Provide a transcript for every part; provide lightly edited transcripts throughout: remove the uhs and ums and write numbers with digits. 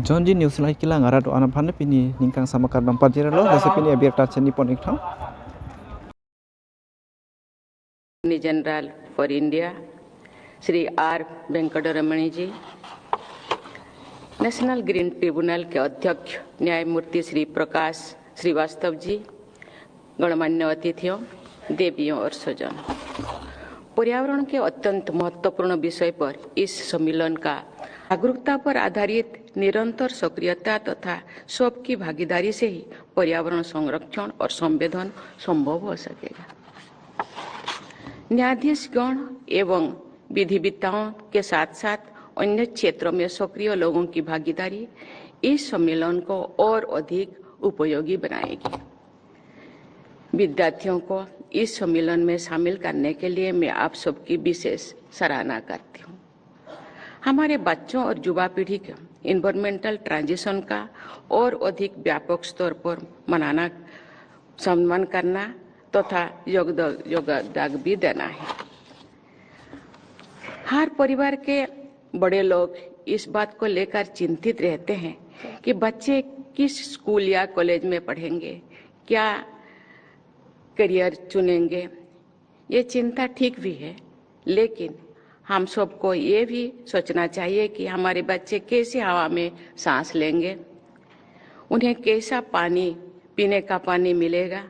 Jonji news lai kilang ara do ana phane pini ningkang samakar dam pajira lo jase pini abirta cheni pon ektham general for India Shri R Venkataramani ji, national green tribunal के अध्यक्ष न्यायमूर्ति श्री प्रकाश श्रीवास्तव जी, गणमान्य अतिथियों, देवियों और स्वजन, पर्यावरण के अत्यंत महत्वपूर्ण विषय पर इस सम्मेलन का जागरूकता पर आधारित निरंतर सक्रियता तथा सबकी भागीदारी से ही पर्यावरण संरक्षण और संवर्धन संभव हो सकेगा। न्यायाधीशगण एवं विधिवेत्ताओं के साथ साथ अन्य क्षेत्रों में सक्रिय लोगों की भागीदारी इस सम्मेलन को और अधिक उपयोगी बनाएगी। विद्यार्थियों को इस सम्मेलन में शामिल करने के लिए मैं आप सबकी विशेष सराहना करती हूँ। हमारे बच्चों और युवा पीढ़ी के एनवायरमेंटल ट्रांजिशन का और अधिक व्यापक स्तर पर मनाना, सम्मान करना तथा योगदान भी देना है। हर परिवार के बड़े लोग इस बात को लेकर चिंतित रहते हैं कि बच्चे किस स्कूल या कॉलेज में पढ़ेंगे, क्या करियर चुनेंगे। ये चिंता ठीक भी है, लेकिन हम सबको ये भी सोचना चाहिए कि हमारे बच्चे कैसे हवा में सांस लेंगे, उन्हें कैसा पानी, पीने का पानी मिलेगा,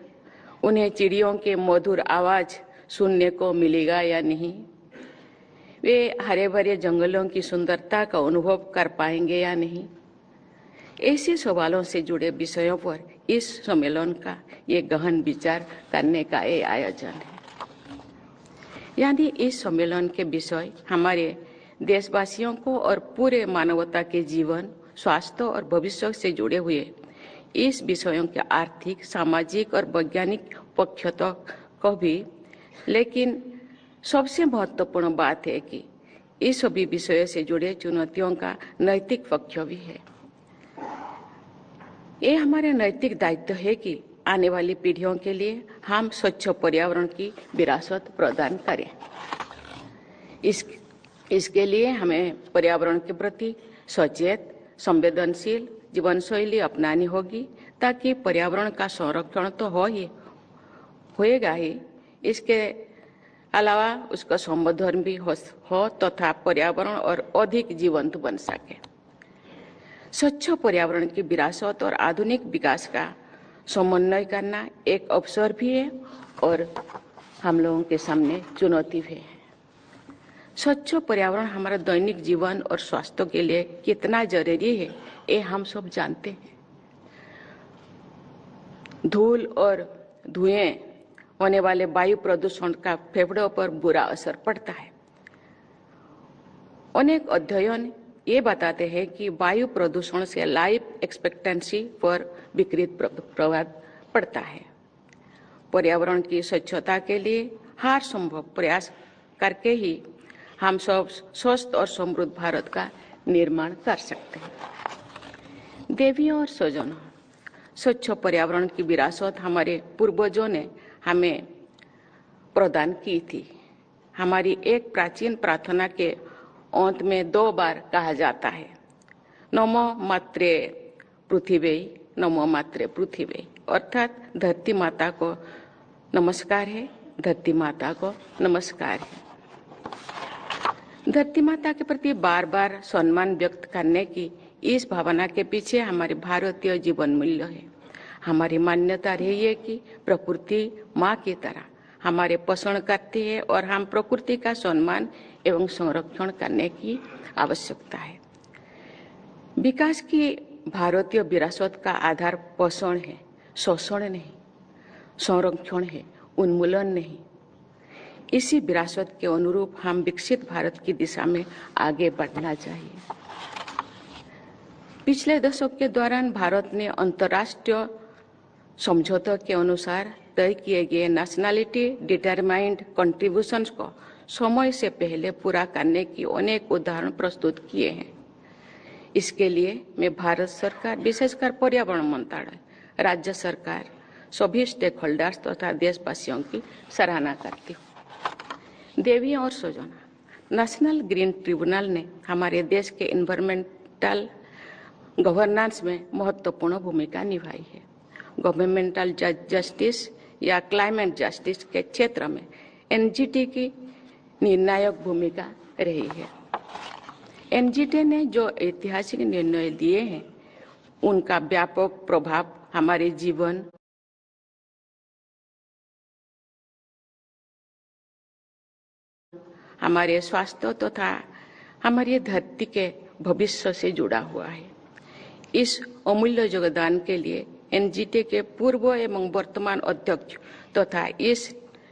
उन्हें चिड़ियों के मधुर आवाज सुनने को मिलेगा या नहीं, वे हरे भरे जंगलों की सुंदरता का अनुभव कर पाएंगे या नहीं। ऐसे सवालों से जुड़े विषयों पर इस सम्मेलन का ये गहन विचार करने का ये आयोजन है। यानी इस सम्मेलन के विषय हमारे देशवासियों को और पूरे मानवता के जीवन, स्वास्थ्य और भविष्य से जुड़े हुए इस विषयों के आर्थिक, सामाजिक और वैज्ञानिक पक्ष तक को भी, लेकिन सबसे महत्वपूर्ण बात है कि इस सभी विषयों से जुड़े चुनौतियों का नैतिक पक्ष भी है। ये हमारे नैतिक दायित्व है कि आने वाली पीढ़ियों के लिए हम स्वच्छ पर्यावरण की विरासत प्रदान करें। इसके लिए हमें पर्यावरण के प्रति सचेत, संवेदनशील जीवन शैली अपनानी होगी, ताकि पर्यावरण का संरक्षण तो होएगा ही, इसके अलावा उसका संवर्धन भी हो तथा पर्यावरण और अधिक जीवंत बन सके। स्वच्छ पर्यावरण की विरासत और आधुनिक विकास का समन्वय करना एक अवसर भी है और हम लोगों के सामने चुनौती भी है। स्वच्छ पर्यावरण हमारा दैनिक जीवन और स्वास्थ्य के लिए कितना जरूरी है, ये हम सब जानते हैं। धूल और धुएं होने वाले वायु प्रदूषण का फेफड़ों पर बुरा असर पड़ता है। अनेक अध्ययन ये बताते हैं कि वायु प्रदूषण से लाइफ एक्सपेक्टेंसी पर विपरीत प्रभाव पड़ता है। पर्यावरण की स्वच्छता के लिए हर संभव प्रयास करके ही हम सब स्वस्थ और समृद्ध भारत का निर्माण कर सकते हैं। देवियों और स्वजनों, स्वच्छ पर्यावरण की विरासत हमारे पूर्वजों ने हमें प्रदान की थी। हमारी एक प्राचीन प्रार्थना के अंत में 2 बार कहा जाता है, नमो मात्रे पृथ्वी, नमो मात्रे पृथ्वी, अर्थात धरती माता को नमस्कार है, धरती माता को नमस्कार है। धरती माता के प्रति बार बार सम्मान व्यक्त करने की इस भावना के पीछे हमारे भारतीय जीवन मूल्य है। हमारी मान्यता रही है कि प्रकृति माँ की तरह हमारे पोषण करती है और हम प्रकृति का सम्मान एवं संरक्षण करने की आवश्यकता है। विकास की भारतीय विरासत का आधार पोषण है, शोषण नहीं, संरक्षण है, उन्मूलन नहीं। इसी विरासत के अनुरूप हम विकसित भारत की दिशा में आगे बढ़ना चाहिए। पिछले दशक के दौरान भारत ने अंतर्राष्ट्रीय समझौतों के अनुसार तय किए गए नेशनलिटी डिटरमाइंड कंट्रीब्यूशंस को समय से पहले पूरा करने की अनेक उदाहरण प्रस्तुत किए हैं। इसके लिए मैं भारत सरकार, विशेषकर पर्यावरण मंत्रालय, राज्य सरकार, सभी स्टेक होल्डर्स तथा देशवासियों की सराहना करती हूँ। देवियों और स्वजनों, नेशनल ग्रीन ट्रिब्यूनल ने हमारे देश के एनवायरमेंटल गवर्नेंस में महत्वपूर्ण भूमिका निभाई है। गवर्नमेंटल जस्टिस या क्लाइमेट जस्टिस के क्षेत्र में एनजीटी की निर्णायक भूमिका रही है। एनजीटी ने जो ऐतिहासिक निर्णय लिए हैं, उनका व्यापक प्रभाव हमारे जीवन, हमारे स्वास्थ्य तथा हमारी धरती के भविष्य से जुड़ा हुआ है। इस अमूल्य योगदान के लिए एनजीटी के पूर्व एवं वर्तमान अध्यक्ष तथा इस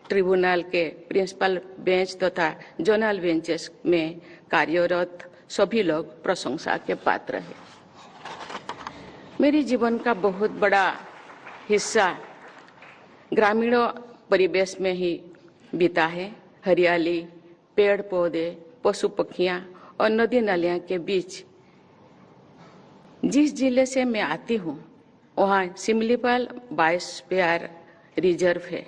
ट्रिब्यूनल के प्रिंसिपल बेंच तथा जोनल बेंचेस में कार्यरत सभी लोग प्रशंसा के पात्र हैं। मेरे जीवन का बहुत बड़ा हिस्सा ग्रामीण परिवेश में ही बीता है। हरियाली, पेड़ पौधे, पशु पक्षियां और नदी नालियां के बीच जिस जिले से मैं आती हूँ, वहाँ सिमलीपाल बायोस्फीयर रिजर्व है।